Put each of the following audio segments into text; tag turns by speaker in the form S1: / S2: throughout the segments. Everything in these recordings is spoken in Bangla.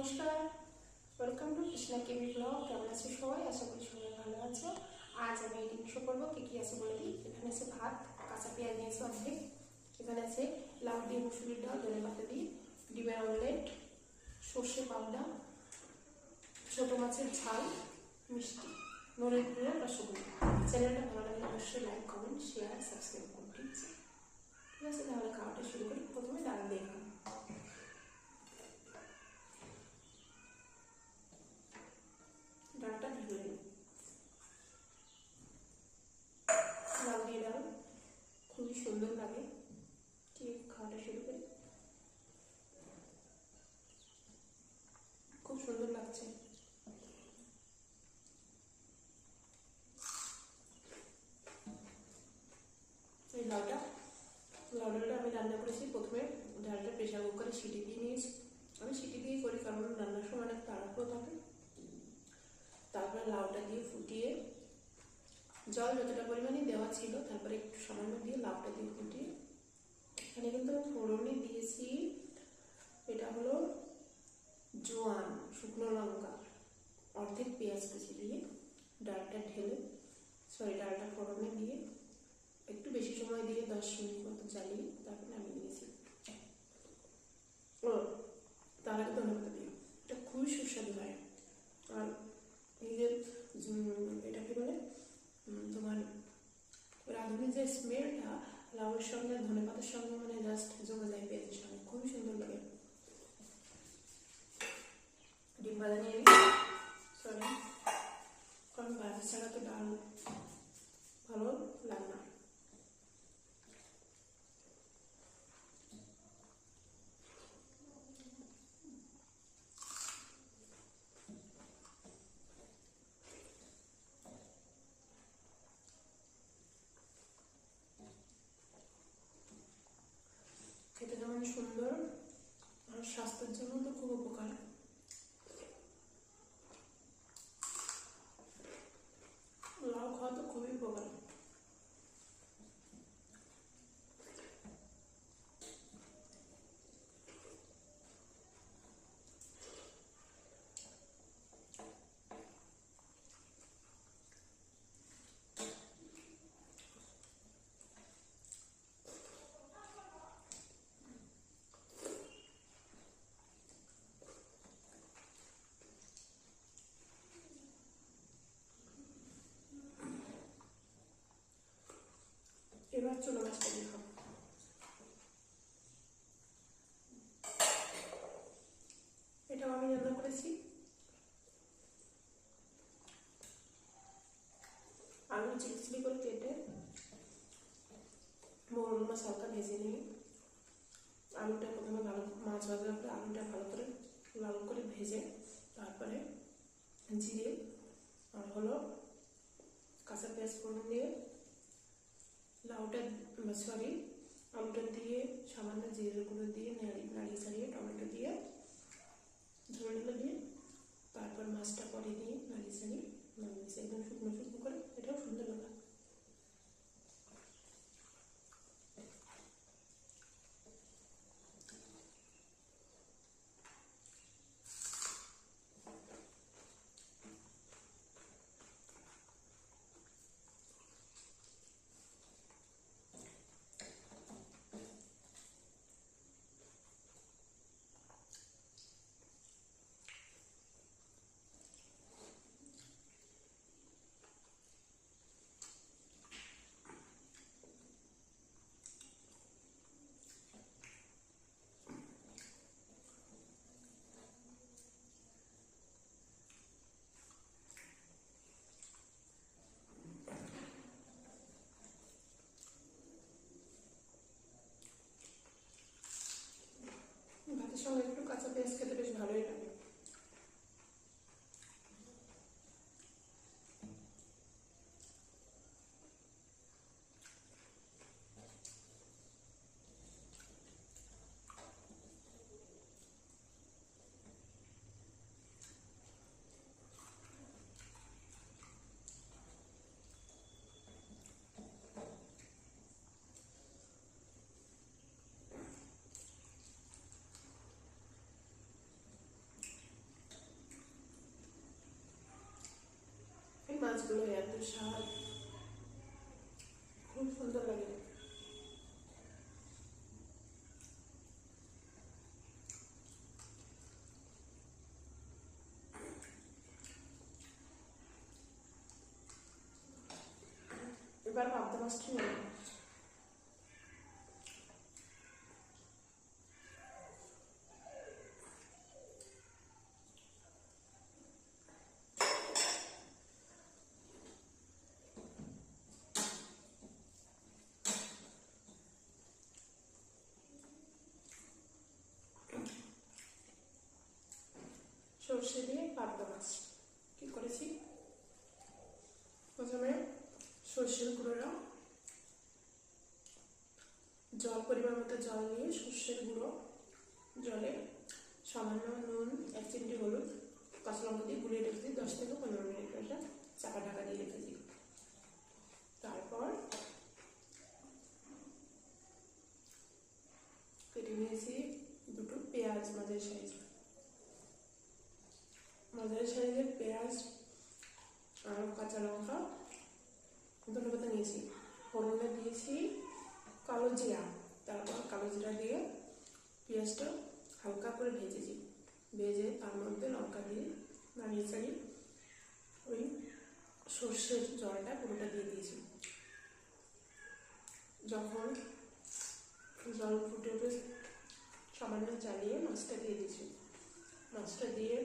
S1: নমস্কার, welcome to Krishna KB blog. কেমন আছো সবাই? আশা করি সবাই ভালো আছো। আজ আমি এডিং শো করবো। কি আছে বলে দিই। এখানে আছে ভাত, কাঁচা পেঁয়াজ নিয়েছি অর্ধেক। এখানে আছে লাউ দিয়ে মুসুরির ডাল, ধনে পাতা দিয়ে ডিমের অমলেট, সর্ষে পাউডার, ছোট মাছের ঝাল, মিষ্টি, নড়ের গুঁড়ো, রসগোল্লা। চ্যানেলটা ভালো লাগলে অবশ্যই লাইক, কমেন্ট, শেয়ার, সাবস্ক্রাইব করুন। ঠিক আছে, তাহলে খাওয়াটা শুরু করি। প্রথমে ডাল দিয়ে খাবো। ডালটা ধুয়ে নিই। লাউ দিয়ে ডাল খুবই সুন্দর লাগে। ঠিক খাওয়াটা শুরু করি। খুব সুন্দর লাগছে। এই ডালটা আমি রান্না করেছি। প্রথমে ডালটা প্রেশার কুকারে সিটি দিয়ে নিয়েছি। আমি সিটি দিয়ে করি কারণ রান্নার সময় অনেক তাড়াহুড়ো থাকে। তারপরে লাউটা দিয়ে ফুটিয়ে, জল যতটা পরিমাণে দেওয়া ছিল তারপরে একটু সামান্য দিয়ে লাউটা দিয়ে ফুটিয়ে, এখানে কিন্তু ফোড়নে দিয়েছি, এটা হলো জোয়ান, শুকনো লঙ্কা, অর্ধেক পেঁয়াজ কুচি দিয়ে ডালটা ডালটা ফোড়নে দিয়ে একটু বেশি সময় দিয়ে 10 মিনিট মতো জ্বালিয়ে তারপরে আমি দিয়েছি। তার আগে ধন্যবাদ দিই। এটা খুবই সুস্বাদু হয়। আর এই যে এটা কি বলে তোমার রাঁধুনি যে স্মেলটা লাউয়ের সঙ্গে ধনে পাতার সঙ্গে মানে জাস্ট জমে যায় পেঁয়াজের সঙ্গে, খুবই সুন্দর লাগে। ডিম ভাজা নিয়ে সরি, কারণ ভাজা ছাড়া তো ডাল ভালো লাগে না। খেতে যেমন সুন্দর আর স্বাস্থ্যের জন্য তো খুব উপকার। লাউ খাওয়া তো খুবই উপকার। এবার ছোট মাছটা দিয়ে খাবো। এটাও আমি রান্না করেছি। আলু চিলি চিলি করে কেটে মোরল মাছ হালকা ভেজে নিয়ে, আলুটা প্রথমে ভালো, মাছ ভাজার পরে আলুটা ভালো করে লাল করে ভেজে তারপরে জিরে আর হলো কাঁচা পেঁয়াজ ফোড়ন দিয়ে আলুটা দিয়ে সামান্য জিরের গুঁড়ো দিয়ে নাড়িয়ে ছাড়িয়ে টমেটো দিয়ে ধনে দিয়ে তারপর মাছটা পরে দিয়ে নাড়িয়ে ছাড়িয়ে নামিয়েছি একদম শুকনো শুকনো করে। এটাও সুন্দর লাগে। স্বাদ, খুব সুন্দর লাগে। এবার পাবদা মাছটি নেব। সর্ষে দিয়ে পাবদা মাছ কি করেছি, প্রথমে সর্ষের গুঁড়োটা পরিমাণ মতো জল নিয়ে সর্ষের গুঁড়ো জলে সামান্য নুন, 1 চিমটি হলুদ, কাঁচা লঙ্কা দিয়ে গুলিয়ে রেখেছি 10 থেকে 15 মিনিট, একটা চাপা ঢাকা দিয়ে রেখেছি। তারপর কেটে নিয়েছি দুটো পেঁয়াজ, মাঝারি সাইজের পেঁয়াজ আর কাঁচা লঙ্কা, ধনেপাতা নিয়েছি। ফোড়নে দিয়েছি কালো জিরা, তারপর কালো জিরা দিয়ে পেঁয়াজটা হালকা করে ভেজে তার মধ্যে লঙ্কা দিয়ে নাড়িয়ে চাড়িয়ে ওই সর্ষের জলটা পুরোটা দিয়ে দিয়েছি। যখন জল ফুটে উঠে সামান্য চালিয়ে মাছটা দিয়ে দিয়েছি। মাছটা দিয়ে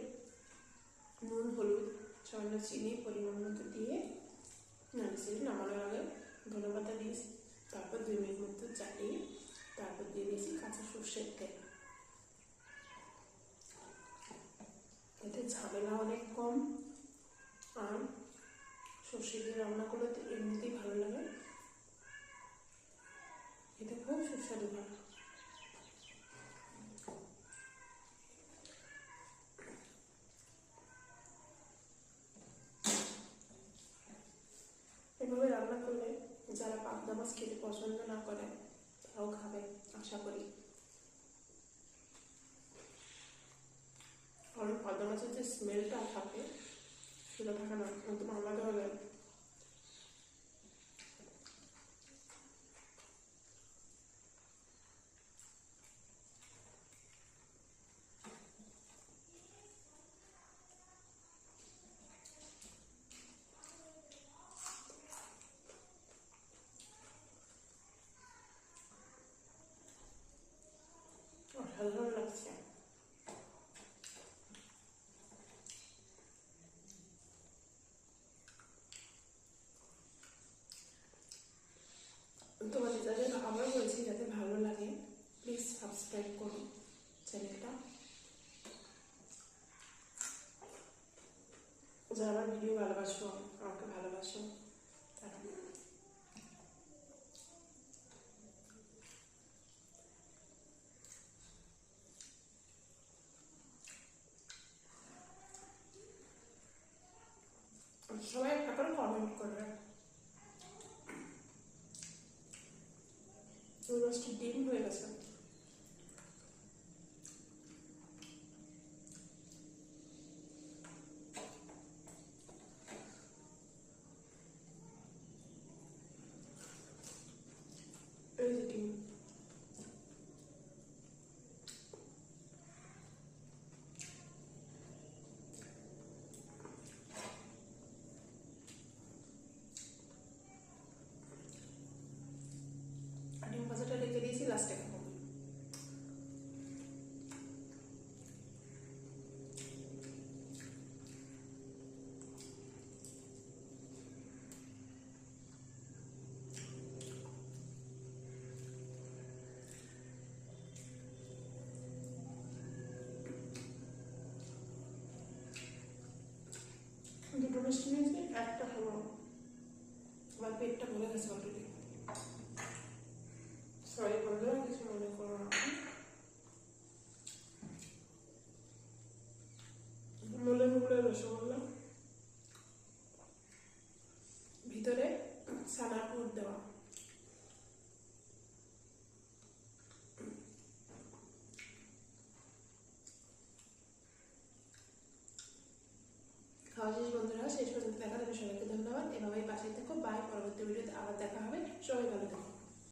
S1: নুন, হলুদ, সামান্য চিনি পরিমাণ মতো দিয়ে নাড়িয়েছি। নামানোর আগে ধনেপাতা দিয়েছি। তারপর 2 মিনিট মতো চালিয়ে তারপর দিয়ে দিয়েছি কাঁচা সর্ষের তেল। এতে ঝামেলা অনেক কম, আর সর্ষে দিয়ে রান্না করলে তো এমনিতেই ভালো লাগে, এটা খুব সুস্বাদু হয়। এভাবে রান্না করলে যারা পাবদা মাছ খেতে পছন্দ না করে তারাও খাবে আশা করি। কারণ পাবদা মাছের যে স্মেলটা থাকে সেটা থাকে না, একদম আলাদা হবে। অসাধারণ লাগছে। তোমাদের যাদের আবার বলছি, যাতে ভালো লাগে প্লিজ সাবস্ক্রাইব করুন চ্যানেলটা। যারা ভিডিও ভালোবাসো, আমাকে ভালোবাসো, তারা সবাই একটা করে কমেন্ট করবে। ওই মাছটি ডিম হয়ে গেছে। এই যে ডিম, ডিম ভাজাটা রেখে দিয়েছি লাস্টে খাবো। দুটো মিষ্টি নিয়েছি, একটা খাবো, আমার পেটটা ভরে গেছে অলরেডি। সরি বন্ধুরা, কিছু মনে করো না। মুলে মুলে রসগোল্লা, ভিতরে ছানার পুর দেওয়া। খাওয়া শেষ বন্ধুরা, শেষ পর্যন্ত দেখার জন্য সবাইকে ধন্যবাদ। এভাবেই পরবর্তী ভিডিওতে আবার দেখা হবে। সবাই ভালো থাকুন।